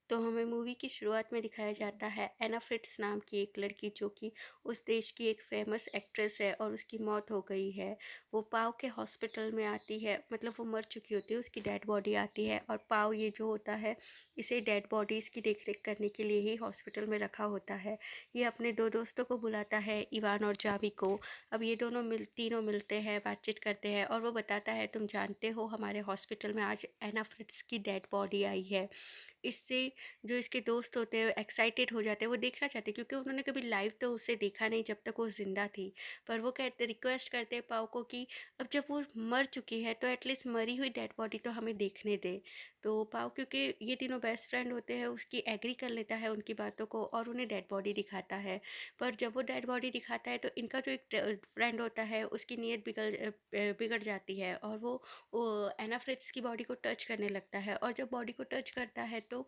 तो हमें मूवी की शुरुआत में दिखाया जाता है एना फ्रिट्ज नाम की एक लड़की जो कि उस देश की एक फेमस एक्ट्रेस है और उसकी मौत हो गई है। वो पाव के हॉस्पिटल में आती है, मतलब वो मर चुकी होती है, उसकी डेड बॉडी आती है और पाव ये जो होता है इसे डेड बॉडीज़ की देखरेख करने के लिए ही हॉस्पिटल में रखा होता है। ये अपने दो दोस्तों को बुलाता है, इवान और जावी को। अब ये तीनों मिलते हैं, बातचीत करते हैं और वो बताता है तुम जानते हो हमारे हॉस्पिटल में आज एना फ्रिट्ज की डेड बॉडी आई है। इससे जो इसके दोस्त होते हैं एक्साइटेड हो जाते हैं, वो देखना चाहते हैं क्योंकि उन्होंने कभी लाइव तो उसे देखा नहीं जब तक वो ज़िंदा थी। पर वो कहते रिक्वेस्ट करते हैं पाओ को कि अब जब वो मर चुकी है तो एटलीस्ट मरी हुई डेड बॉडी तो हमें देखने दे। तो पाओ, क्योंकि ये तीनों बेस्ट फ्रेंड होते हैं, उसकी एग्री कर लेता है उनकी बातों को और उन्हें डेड बॉडी दिखाता है। पर जब वो डेड बॉडी दिखाता है तो इनका जो एक फ्रेंड होता है उसकी नीयत बिगड़ जाती है और वो एना फ्रिट्ज की बॉडी को टच करने लगता है और जब बॉडी को टच करता है तो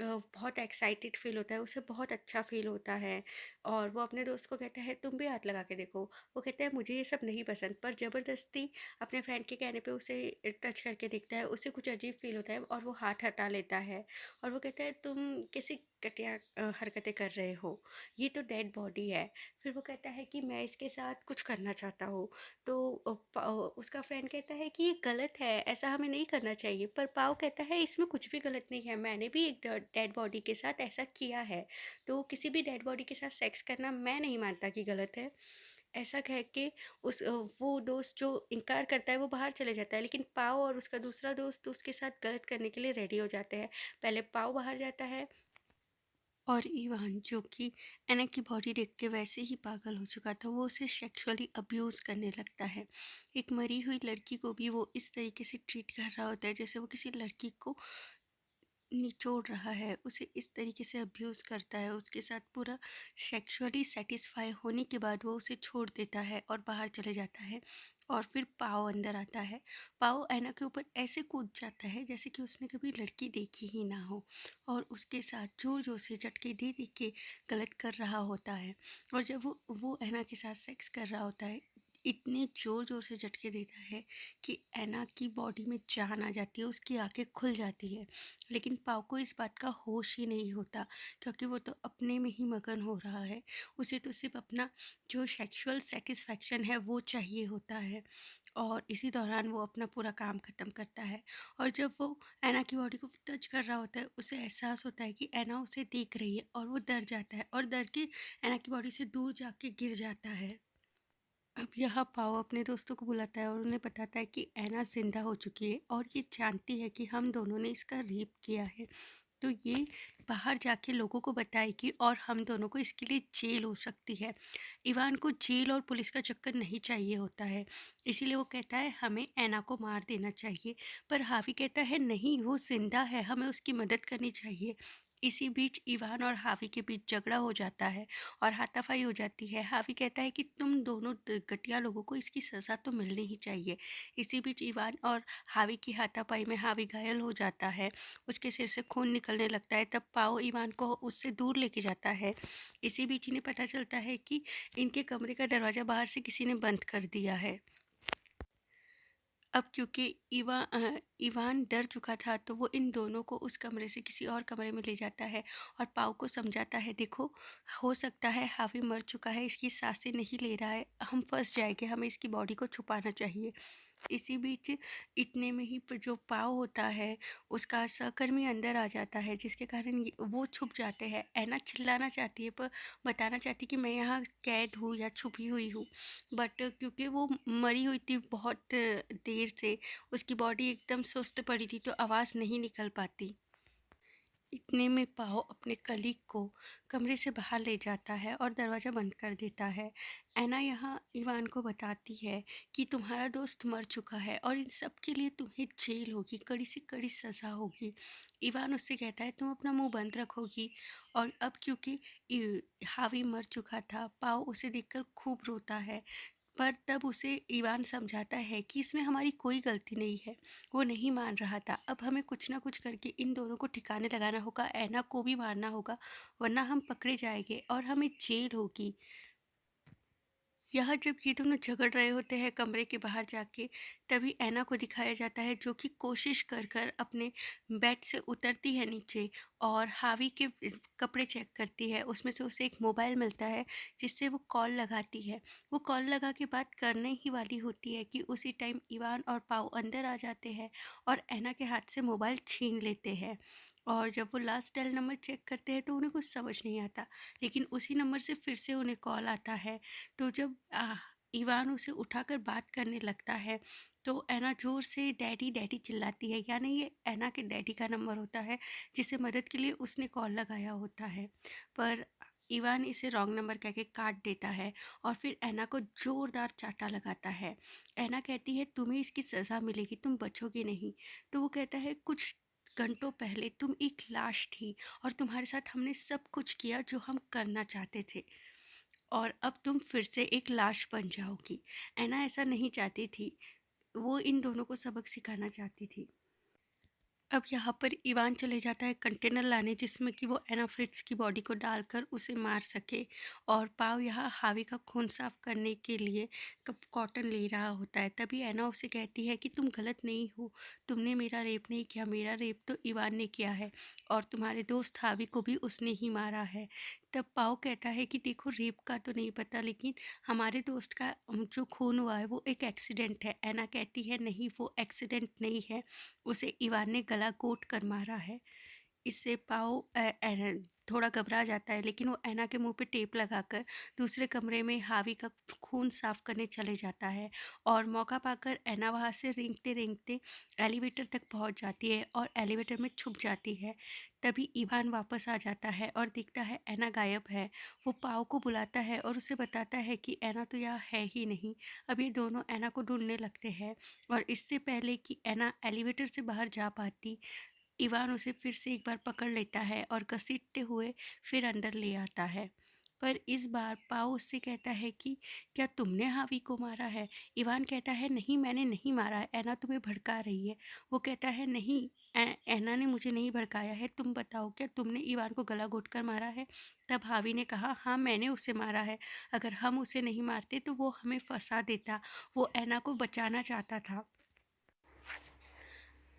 बहुत एक्साइटेड फ़ील होता है, उसे बहुत अच्छा फ़ील होता है और वो अपने दोस्त को कहता है तुम भी हाथ लगा के देखो। वो कहता है मुझे ये सब नहीं पसंद, पर ज़बरदस्ती अपने फ्रेंड के कहने पे उसे टच करके देखता है, उसे कुछ अजीब फ़ील होता है और वो हाथ हटा लेता है और वो कहता है तुम कैसी घटिया हरकतें कर रहे हो, ये तो डेड बॉडी है। फिर वो कहता है कि मैं इसके साथ कुछ करना चाहता हूँ। तो उसका फ्रेंड कहता है कि ये गलत है, ऐसा हमें नहीं करना चाहिए। पर पाव कहता है इसमें कुछ भी गलत नहीं है, मैंने भी एक डेड बॉडी के साथ ऐसा किया है। तो किसी भी डेड बॉडी के साथ सेक्स करना मैं नहीं मानता कि गलत है। ऐसा कह के वो दोस्त जो इनकार करता है वो बाहर चले जाता है, लेकिन पाव और उसका दूसरा दोस्त उसके साथ गलत करने के लिए रेडी हो जाते हैं। पहले पाव बाहर जाता है और इवान, जो कि एना की बॉडी देख के वैसे ही पागल हो चुका था, वो उसे सेक्सुअली अब्यूज़ करने लगता है। एक मरी हुई लड़की को भी वो इस तरीके से ट्रीट कर रहा होता है जैसे वो किसी लड़की को निचोड़ रहा है, उसे इस तरीके से अब्यूज़ करता है, उसके साथ पूरा सेक्सुअली सैटिस्फाई होने के बाद वो उसे छोड़ देता है और बाहर चले जाता है। और फिर पाओ अंदर आता है। पाओ ऐना के ऊपर ऐसे कूद जाता है जैसे कि उसने कभी लड़की देखी ही ना हो और उसके साथ ज़ोर-ज़ोर से झटके दे-दे के गलत कर रहा होता है। और जब वो ऐना के साथ सेक्स कर रहा होता है, इतने ज़ोर-ज़ोर से झटके देता है कि ऐना की बॉडी में जान आ जाती है, उसकी आँखें खुल जाती है। लेकिन पाव को इस बात का होश ही नहीं होता क्योंकि वो तो अपने में ही मगन हो रहा है। उसे तो सिर्फ अपना जो सेक्सुअल सेटिस्फैक्शन है वो चाहिए होता है और इसी दौरान वो अपना पूरा काम ख़त्म करता है। और जब वो ऐना की बॉडी को टच कर रहा होता है, उसे एहसास होता है कि ऐना उसे देख रही है और वो डर जाता है और डर के ऐना की बॉडी से दूर जाके गिर जाता है। अब यहाँ पाओ अपने दोस्तों को बुलाता है और उन्हें बताता है कि ऐना जिंदा हो चुकी है और ये जानती है कि हम दोनों ने इसका रेप किया है। तो ये बाहर जाके लोगों को बताएगी और हम दोनों को इसके लिए जेल हो सकती है। इवान को जेल और पुलिस का चक्कर नहीं चाहिए होता है, इसीलिए वो कहता है हमें ऐना को मार देना चाहिए। पर हावी कहता है नहीं, वो जिंदा है, हमें उसकी मदद करनी चाहिए। इसी बीच इवान और हावी के बीच झगड़ा हो जाता है और हाथापाई हो जाती है। हावी कहता है कि तुम दोनों घटिया लोगों को इसकी सज़ा तो मिलनी ही चाहिए। इसी बीच इवान और हावी की हाथापाई में हावी घायल हो जाता है, उसके सिर से खून निकलने लगता है। तब पाओ इवान को उससे दूर लेके जाता है। इसी बीच इन्हें पता चलता है कि इनके कमरे का दरवाज़ा बाहर से किसी ने बंद कर दिया है। अब क्योंकि इवान डर चुका था तो वो इन दोनों को उस कमरे से किसी और कमरे में ले जाता है और पाओ को समझाता है देखो, हो सकता है हावी मर चुका है, इसकी सांसें नहीं ले रहा है, हम फंस जाएंगे, हमें इसकी बॉडी को छुपाना चाहिए। इसी बीच इतने में ही जो पाव होता है उसका सहकर्मी अंदर आ जाता है जिसके कारण वो छुप जाते हैं। ऐना चिल्लाना चाहती है पर बताना चाहती कि मैं यहाँ कैद हूँ या छुपी हुई हूँ, बट क्योंकि वो मरी हुई थी बहुत देर से, उसकी बॉडी एकदम सुस्त पड़ी थी तो आवाज़ नहीं निकल पाती। इतने में पाओ अपने कलीग को कमरे से बाहर ले जाता है और दरवाज़ा बंद कर देता है। ऐना यहाँ इवान को बताती है कि तुम्हारा दोस्त मर चुका है और इन सब के लिए तुम्हें जेल होगी, कड़ी से कड़ी सज़ा होगी। इवान उससे कहता है तुम अपना मुंह बंद रखोगी। और अब क्योंकि हावी मर चुका था, पाओ उसे देखकर खूब रोता है। पर तब उसे इवान समझाता है कि इसमें हमारी कोई गलती नहीं है, वो नहीं मान रहा था। अब हमें कुछ ना कुछ करके इन दोनों को ठिकाने लगाना होगा, ऐना को भी मारना होगा, वरना हम पकड़े जाएंगे और हमें जेल होगी। यहाँ जब ये दोनों झगड़ रहे होते हैं कमरे के बाहर जाके, तभी ऐना को दिखाया जाता है जो कि कोशिश कर कर अपने बेड से उतरती है नीचे और हावी के कपड़े चेक करती है। उसमें से उसे एक मोबाइल मिलता है जिससे वो कॉल लगाती है। वो कॉल लगा के बात करने ही वाली होती है कि उसी टाइम इवान और पाओ अंदर आ जाते हैं और ऐना के हाथ से मोबाइल छीन लेते हैं। और जब वो लास्ट डायल नंबर चेक करते हैं तो उन्हें कुछ समझ नहीं आता, लेकिन उसी नंबर से फिर से उन्हें कॉल आता है। तो जब इवान उसे उठाकर बात करने लगता है तो ऐना ज़ोर से डैडी डैडी चिल्लाती है, यानी ये ऐना के डैडी का नंबर होता है जिसे मदद के लिए उसने कॉल लगाया होता है। पर इवान इसे रॉन्ग नंबर कह के काट देता है और फिर ऐना को ज़ोरदार चाँटा लगाता है। ऐना कहती है तुम्हें इसकी सज़ा मिलेगी, तुम बचोगी नहीं। तो वो कहता है कुछ घंटों पहले तुम एक लाश थी और तुम्हारे साथ हमने सब कुछ किया जो हम करना चाहते थे, और अब तुम फिर से एक लाश बन जाओगी। ऐना ऐसा नहीं चाहती थी, वो इन दोनों को सबक सिखाना चाहती थी। अब यहाँ पर इवान चले जाता है कंटेनर लाने जिसमें कि वो एना फ्रिट्ज की बॉडी को डालकर उसे मार सके, और पाव यहाँ हावी का खून साफ करने के लिए कप कॉटन ले रहा होता है। तभी एना उसे कहती है कि तुम गलत नहीं हो, तुमने मेरा रेप नहीं किया, मेरा रेप तो इवान ने किया है और तुम्हारे दोस्त हावी को भी उसने ही मारा है। तब पाव कहता है कि देखो रेप का तो नहीं पता, लेकिन हमारे दोस्त का जो खून हुआ है वो एक एक्सीडेंट है। एना कहती है नहीं वो एक्सीडेंट नहीं है, उसे इवान ने गला घोंट कर मारा है। इससे पाओ थोड़ा घबरा जाता है, लेकिन वो ऐना के मुंह पे टेप लगाकर दूसरे कमरे में हावी का खून साफ करने चले जाता है, और मौका पाकर ऐना वहाँ से रेंगते रेंगते एलिवेटर तक पहुँच जाती है और एलिवेटर में छुप जाती है। तभी इवान वापस आ जाता है और दिखता है ऐना गायब है। वो पाओ को बुलाता है और उसे बताता है कि ऐना तो यहाँ है ही नहीं। अब ये दोनों ऐना को ढूंढने लगते हैं, और इससे पहले कि ऐना एलिवेटर से बाहर जा पाती, इवान उसे फिर से एक बार पकड़ लेता है और घसीटते हुए फिर अंदर ले आता है। पर इस बार पाओ उससे कहता है कि क्या तुमने हावी को मारा है? इवान कहता है नहीं मैंने नहीं मारा है, ऐना तुम्हें भड़का रही है। वो कहता है नहीं, ऐना ने मुझे नहीं भड़काया है, तुम बताओ क्या तुमने इवान को गला घोंट कर मारा है? तब हावी ने कहा हाँ मैंने उसे मारा है, अगर हम उसे नहीं मारते तो वो हमें फंसा देता, वो ऐना को बचाना चाहता था।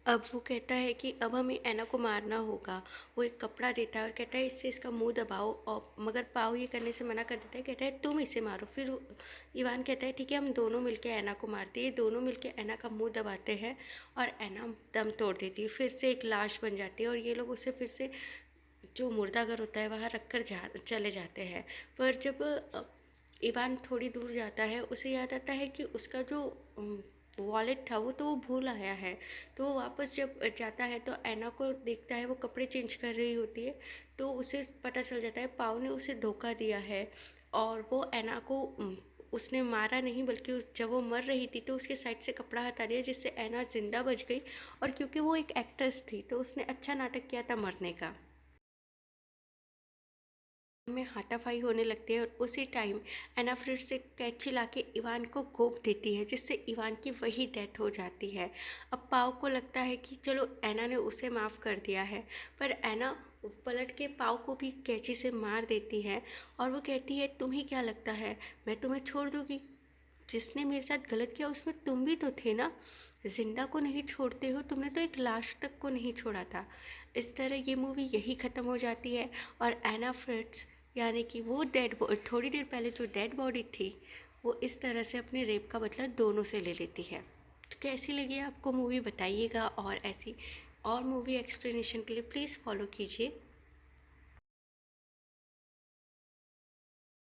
अब वो कहता है कि अब हमें ऐना को मारना होगा। वो एक कपड़ा देता है और कहता है इससे इसका मुंह दबाओ, और मगर पाओ ये करने से मना कर देता है, कहता है तुम इसे मारो। फिर इवान कहता है ठीक है हम दोनों मिलके ऐना को मारते हैं। ये दोनों मिलके ऐना का मुंह दबाते हैं और ऐना दम तोड़ देती है, फिर से एक लाश बन जाती है, और ये लोग उसे फिर से जो मुर्दाघर होता है वहाँ रख कर चले जाते हैं। पर जब इवान थोड़ी दूर जाता है उसे याद आता है कि उसका जो वॉलेट था वो तो वो भूल आया है। तो वो वापस जब जाता है तो ऐना को देखता है वो कपड़े चेंज कर रही होती है, तो उसे पता चल जाता है पाव ने उसे धोखा दिया है, और वो ऐना को उसने मारा नहीं बल्कि जब वो मर रही थी तो उसके साइड से कपड़ा हटा दिया जिससे ऐना जिंदा बच गई, और क्योंकि वो एक एक्ट्रेस थी तो उसने अच्छा नाटक किया था मरने का। में हाथापाई होने लगती है और उसी टाइम ऐना फिर से कैंची लाके इवान को घोंप देती है जिससे इवान की वही डेथ हो जाती है। अब पाव को लगता है कि चलो ऐना ने उसे माफ़ कर दिया है, पर ऐना पलट के पाव को भी कैंची से मार देती है, और वो कहती है तुम्हें क्या लगता है मैं तुम्हें छोड़ दूँगी? जिसने मेरे साथ गलत किया उसमें तुम भी तो थे ना, जिंदा को नहीं छोड़ते हो, तुमने तो एक लाश तक को नहीं छोड़ा था। इस तरह ये मूवी यही ख़त्म हो जाती है, और एना फ्रिट्ज यानी कि वो थोड़ी देर पहले जो डेड बॉडी थी वो इस तरह से अपने रेप का बदला दोनों से ले लेती है। तो कैसी लगी आपको मूवी बताइएगा, और ऐसी और मूवी एक्सप्लेनेशन के लिए प्लीज़ फॉलो कीजिए।